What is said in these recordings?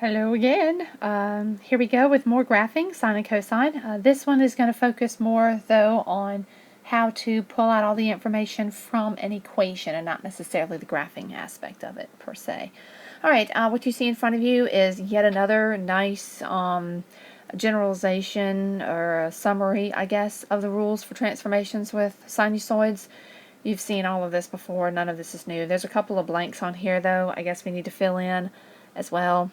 Hello again. Here we go with more graphing, sine and cosine. This one is going to focus more, though, on how to pull out all the information from an equation and not necessarily the graphing aspect of it, per se. All right, what you see in front of you is yet another nice generalization or a summary, I guess, of the rules for transformations with sinusoids. You've seen all of this before. None of this is new. There's a couple of blanks on here, though, I guess we need to fill in as well.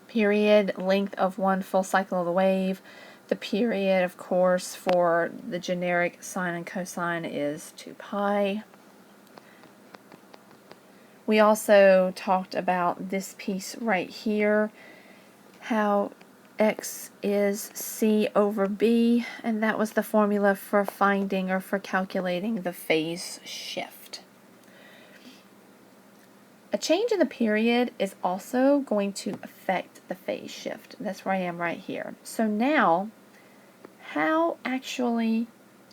Period, length of one full cycle of the wave. The period, of course, for the generic sine and cosine is 2 pi. We also talked about this piece right here, how x is c over b, and that was the formula for finding or for calculating the phase shift. A change in the period is also going to affect the phase shift. That's where I am right here. So now, how actually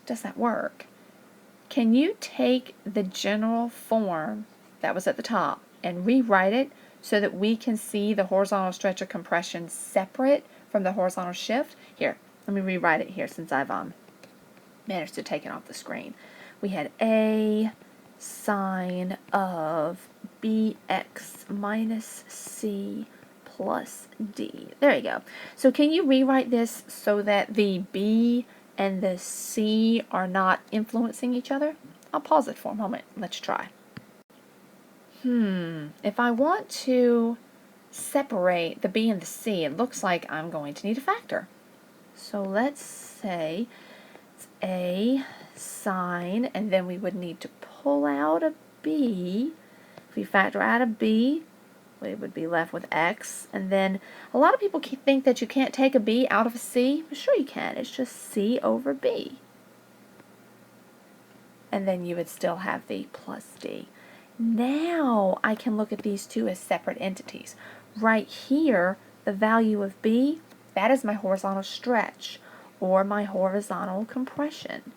does that work? Can you take the general form that was at the top and rewrite it so that we can see the horizontal stretch of compression separate from the horizontal shift? Here, let me rewrite it here since I've managed to take it off the screen. We had A sine of bx minus c plus d. There you go. So can you rewrite this so that the b and the c are not influencing each other? I'll pause it for a moment. Let's try. If I want to separate the b and the c, it looks like I'm going to need a factor. So let's say it's a sine, and then we would need to pull out a b. If we factor out a b, we would be left with x. And then a lot of people think that you can't take a b out of a c. But sure you can. It's just c over b. And then you would still have the plus d. Now I can look at these two as separate entities. Right here, the value of b, that is my horizontal stretch or my horizontal compression.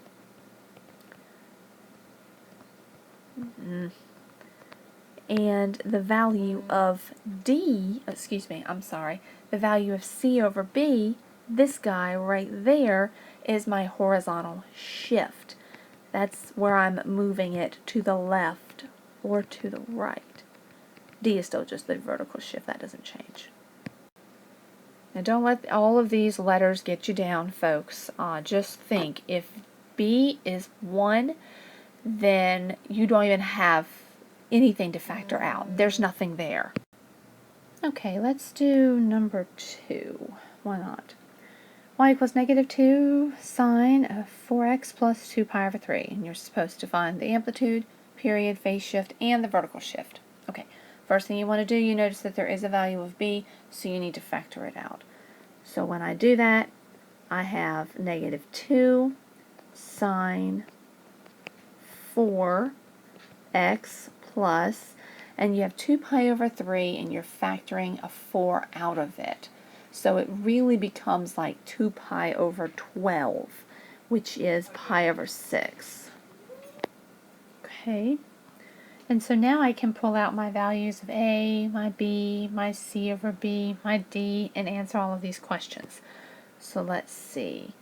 And the value of the value of c over b, this guy right there, is my horizontal shift. That's where I'm moving it to the left or to the right. D is still just the vertical shift. That doesn't change. Now don't let all of these letters get you down, folks. Just think, if b is 1, then you don't even have anything to factor out. There's nothing there. Okay, let's do number 2. Why not? Y equals -2 sine of 4x plus 2 pi over 3. And you're supposed to find the amplitude, period, phase shift, and the vertical shift. Okay, first thing you want to do, you notice that there is a value of b, so you need to factor it out. So when I do that, I have -2 sine 4x plus, and you have 2 pi over 3, and you're factoring a 4 out of it. So it really becomes like 2 pi over 12, which is pi over 6. Okay, and so now I can pull out my values of a, my b, my c over b, my d, and answer all of these questions. So let's see.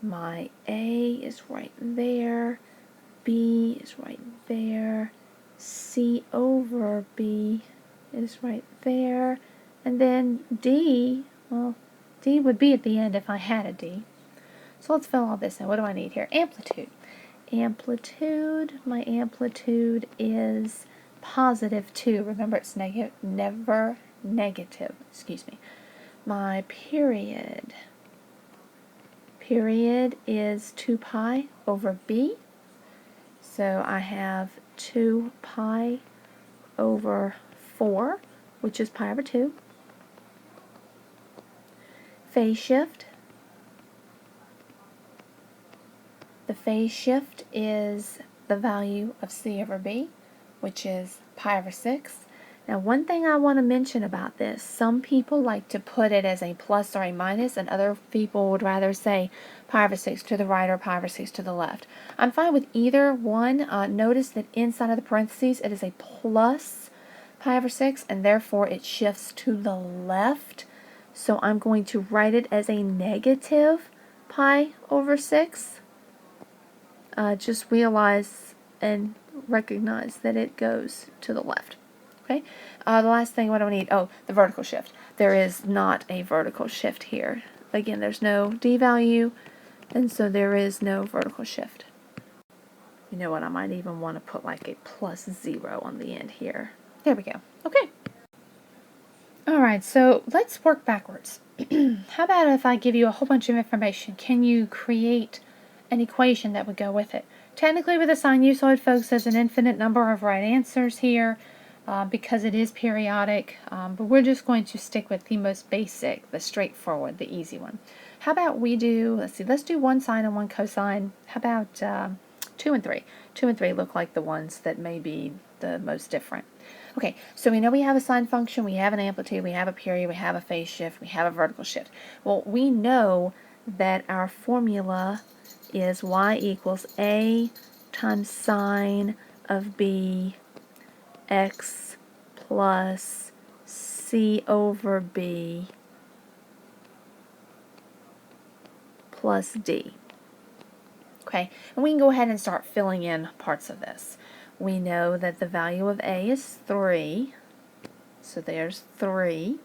My a is right there, b is right there, c over b is right there, and then d, well, d would be at the end if I had a d. So let's fill all this in. What do I need here? Amplitude. Amplitude, my amplitude is +2. Remember, it's never negative. Excuse me. My period is 2 pi over b. So I have 2 pi over 4, which is pi over 2. Phase shift. The phase shift is the value of c over b, which is pi over 6. Now, one thing I want to mention about this, some people like to put it as a plus or a minus, and other people would rather say pi over 6 to the right or pi over 6 to the left. I'm fine with either one. Notice that inside of the parentheses, it is a plus pi over 6, and therefore it shifts to the left. So I'm going to write it as a negative pi over 6. Just realize and recognize that it goes to the left. Okay. The last thing, what do I need? Oh, the vertical shift. There is not a vertical shift here. Again, there's no d value, and so there is no vertical shift. You know what? I might even want to put like a +0 on the end here. There we go. Okay. All right, so let's work backwards. How about if I give you a whole bunch of information? Can you create an equation that would go with it? Technically, with a sinusoid, folks, there's an infinite number of right answers here because it is periodic, but we're just going to stick with the most basic, the straightforward, the easy one. How about we do, let's do one sine and one cosine. How about 2 and 3? 2 and 3 look like the ones that may be the most different. Okay, so we know we have a sine function, we have an amplitude, we have a period, we have a phase shift, we have a vertical shift. Well, we know that our formula is y equals a times sine of b x plus c over b plus d. Okay, and we can go ahead and start filling in parts of this. We know that the value of a is 3, so there's 3.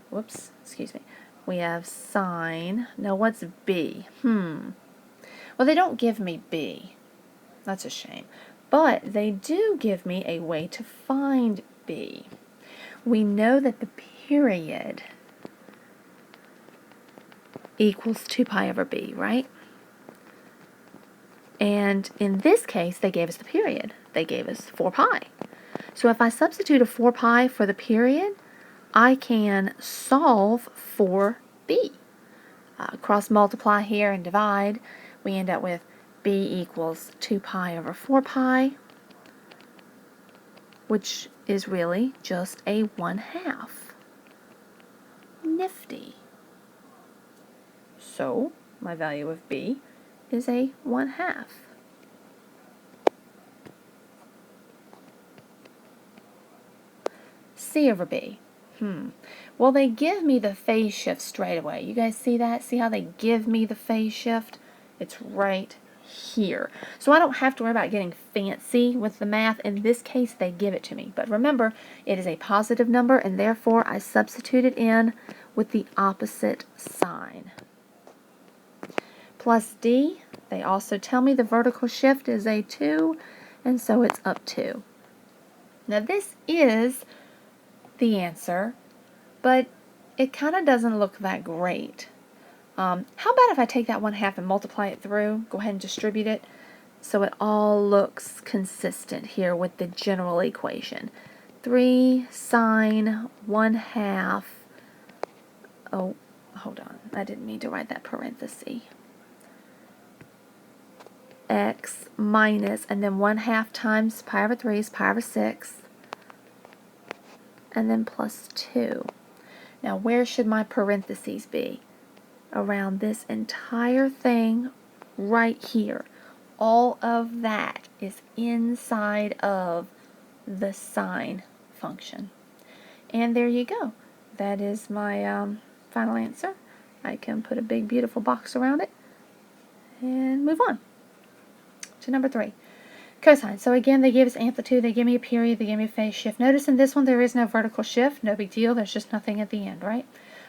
Whoops, excuse me. We have sine. Now what's b? Well, they don't give me b. That's a shame. But they do give me a way to find b. We know that the period equals 2 pi over b, right? And in this case, they gave us the period. They gave us 4 pi. So if I substitute a 4 pi for the period, I can solve for b. Cross multiply here and divide. We end up with b equals 2 pi over 4 pi, which is really just a 1/2. Nifty. So my value of b is a 1/2. C over b. Well, they give me the phase shift straight away. You guys see that? See how they give me the phase shift? It's right here. So I don't have to worry about getting fancy with the math. In this case, they give it to me. But remember, it is a positive number, and therefore I substitute it in with the opposite sign. Plus d, they also tell me the vertical shift is a 2, and so it's up 2. Now this is the answer, but it kind of doesn't look that great. How about if I take that 1/2 and multiply it through, go ahead and distribute it, so it all looks consistent here with the general equation. 3 sine 1/2, oh, hold on, I didn't mean to write that parenthesis. X minus, and then 1/2 times pi over 3 is pi over 6, and then plus 2. Now where should my parentheses be? Around this entire thing right here. All of that is inside of the sine function. And there you go. That is my final answer. I can put a big beautiful box around it and move on to number 3. Cosine. So again, they give us amplitude, they give me a period, they give me a phase shift. Notice in this one there is no vertical shift, no big deal, there's just nothing at the end, right?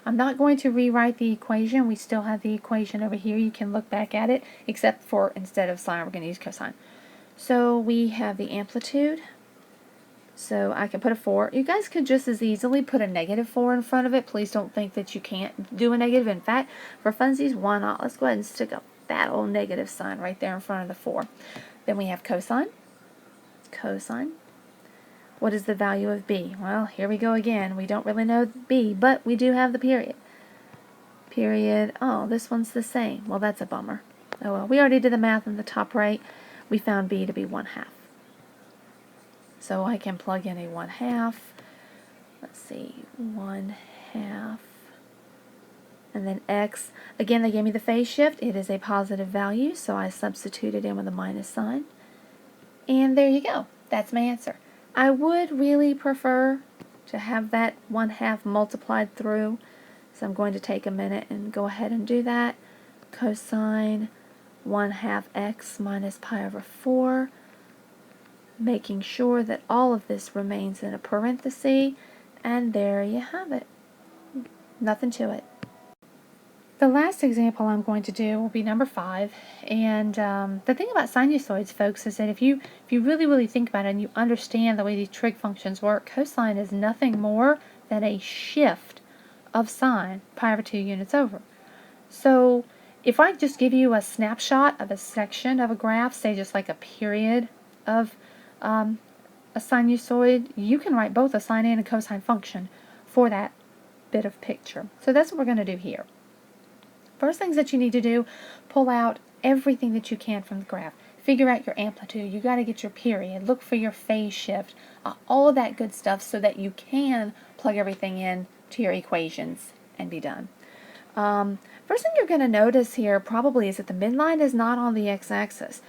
I'm not going to rewrite the equation. We still have the equation over here. You can look back at it, except for instead of sine, we're going to use cosine. So we have the amplitude. So I can put a 4. You guys could just as easily put a -4 in front of it. Please don't think that you can't do a negative. In fact, for funsies, why not? Let's go ahead and stick a fat old negative sign right there in front of the 4. Then we have cosine. Cosine. What is the value of b? Well, here we go again. We don't really know b, but we do have the period. Period. Oh, this one's the same. Well, that's a bummer. Oh well, we already did the math in the top right. We found b to be 1/2. So I can plug in a 1/2. Let's see, 1/2. And then x. Again, they gave me the phase shift. It is a positive value, so I substitute it in with a minus sign. And there you go. That's my answer. I would really prefer to have that 1/2 multiplied through, so I'm going to take a minute and go ahead and do that. Cosine 1/2 x minus pi over 4, making sure that all of this remains in a parenthesis, and there you have it. Nothing to it. The last example I'm going to do will be number 5, and the thing about sinusoids, folks, is that if you really think about it and you understand the way these trig functions work, cosine is nothing more than a shift of sine pi over 2 units over. So if I just give you a snapshot of a section of a graph, say just like a period of a sinusoid, you can write both a sine and a cosine function for that bit of picture. So that's what we're going to do here. First things that you need to do, pull out everything that you can from the graph. Figure out your amplitude. You got to get your period. Look for your phase shift. All of that good stuff so that you can plug everything in to your equations and be done. First thing you're going to notice here probably is that the midline is not on the x-axis.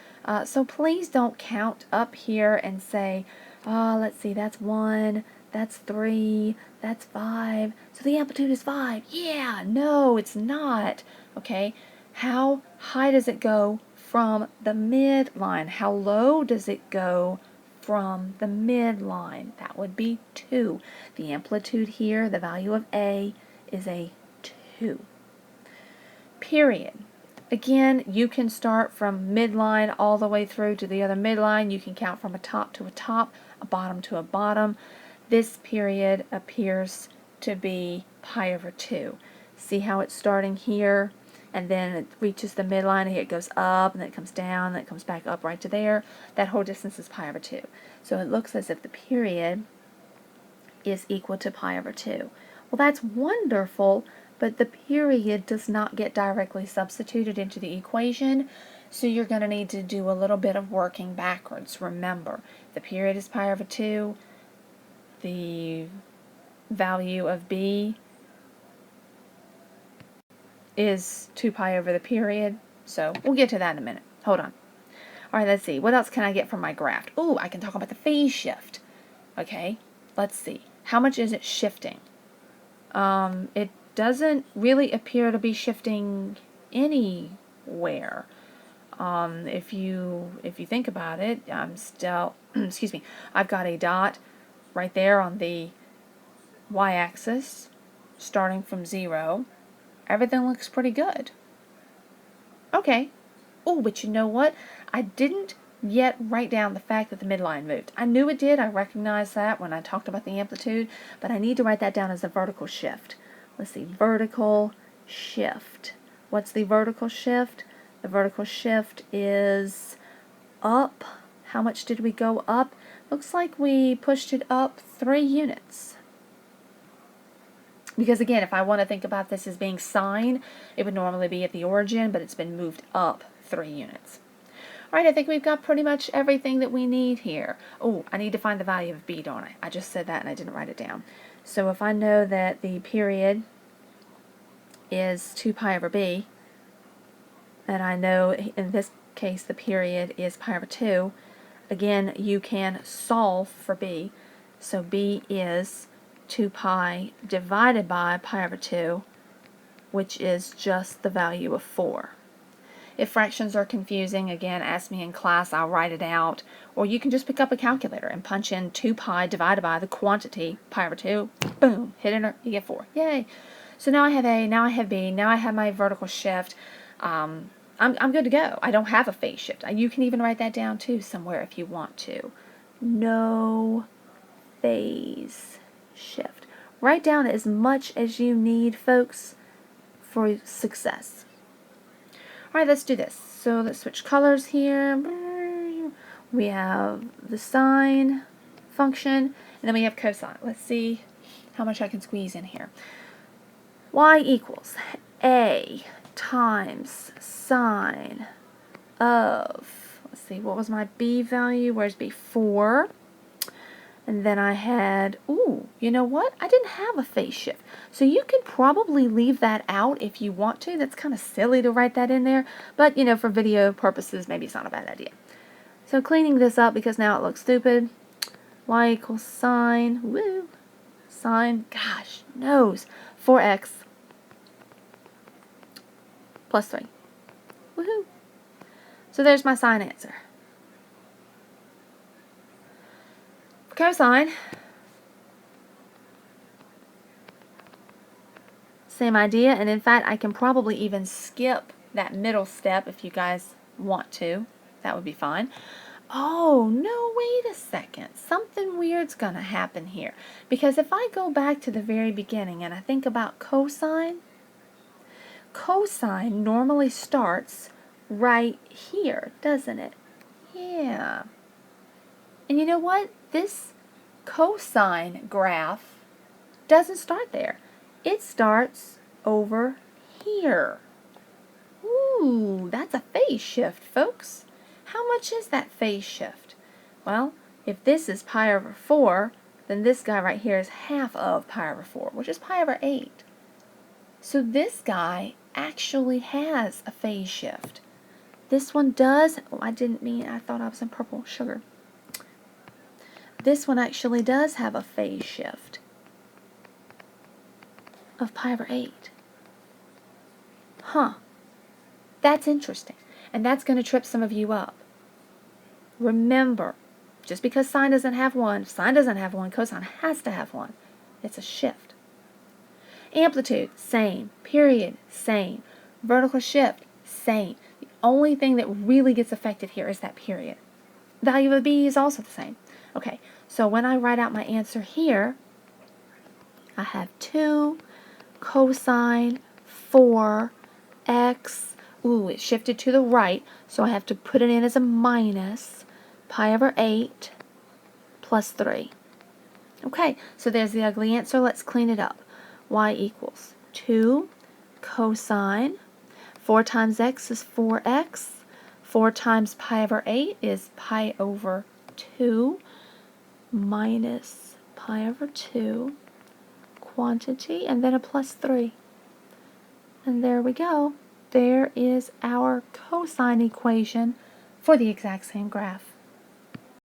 So please don't count up here and say, let's see, that's 1, that's 3, that's 5, so the amplitude is 5. Yeah, no, it's not. Okay, how high does it go from the midline? How low does it go from the midline? That would be 2. The amplitude here, the value of A, is a 2. Period. Again, you can start from midline all the way through to the other midline. You can count from a top to a top, a bottom to a bottom. This period appears to be pi over 2. See how it's starting here, and then it reaches the midline, and it goes up, and then it comes down, and then it comes back up right to there. That whole distance is pi over 2. So it looks as if the period is equal to pi over 2. Well, that's wonderful, but the period does not get directly substituted into the equation, so you're going to need to do a little bit of working backwards. Remember, the period is pi over 2. The value of B is 2 pi over the period, so we'll get to that in a minute. Hold on. All right, let's see. What else can I get from my graph? Oh, I can talk about the phase shift. Okay, let's see. How much is it shifting? It doesn't really appear to be shifting anywhere. If you think about it, I'm still, excuse me, I've got a dot right there on the y-axis, starting from 0. Everything looks pretty good. Okay. Oh, but you know what? I didn't yet write down the fact that the midline moved. I knew it did. I recognized that when I talked about the amplitude, but I need to write that down as a vertical shift. Let's see, vertical shift. What's the vertical shift? The vertical shift is up. How much did we go up? Looks like we pushed it up 3 units. Because again, if I want to think about this as being sine, it would normally be at the origin, but it's been moved up 3 units. All right, I think we've got pretty much everything that we need here. Oh, I need to find the value of B, don't I? I just said that and I didn't write it down. So if I know that the period is 2 pi over B, and I know in this case the period is pi over 2, again, you can solve for B. So B is 2 pi divided by pi over 2, which is just the value of 4. If fractions are confusing, again, ask me in class, I'll write it out. Or you can just pick up a calculator and punch in 2 pi divided by the quantity, pi over 2, boom, hit enter, you get 4. Yay! So now I have A, now I have B, now I have my vertical shift. I'm good to go. I don't have a phase shift. You can even write that down too somewhere if you want to. No phase shift. Write down as much as you need, folks, for success. Alright, let's do this. So let's switch colors here. We have the sine function, and then we have cosine. Let's see how much I can squeeze in here. Y equals A times sine of, let's see, what was my B value? Where's B? 4. And then I had, ooh, you know what? I didn't have a phase shift. So you could probably leave that out if you want to. That's kind of silly to write that in there. But, you know, for video purposes, maybe it's not a bad idea. So cleaning this up because now it looks stupid. y equals sine, woo, sine, gosh, knows, 4x plus 3. Woohoo! So there's my sine answer. For cosine, same idea, and in fact I can probably even skip that middle step if you guys want to. That would be fine. Oh, no, wait a second. Something weird's going to happen here. Because if I go back to the very beginning and I think about cosine, cosine normally starts right here, doesn't it? Yeah. And you know what? This cosine graph doesn't start there. It starts over here. Ooh, that's a phase shift, folks. How much is that phase shift? Well, if this is pi over 4, then this guy right here is half of pi over 4, which is pi over 8. So this guy actually has a phase shift. This one does, oh, I thought I was in purple sugar. This one actually does have a phase shift of pi over 8. Huh. That's interesting. And that's going to trip some of you up. Remember, just because sine doesn't have one, cosine has to have one. It's a shift. Amplitude, same. Period, same. Vertical shift, same. The only thing that really gets affected here is that period. Value of b is also the same. Okay, so when I write out my answer here, I have 2 cosine 4x. Ooh, it shifted to the right, so I have to put it in as a minus pi over 8 plus 3. Okay, so there's the ugly answer. Let's clean it up. Y equals 2 cosine. 4 times x is 4x. 4 times pi over 8 is pi over 2 minus pi over 2 quantity, and then a plus 3. And there we go. There is our cosine equation for the exact same graph.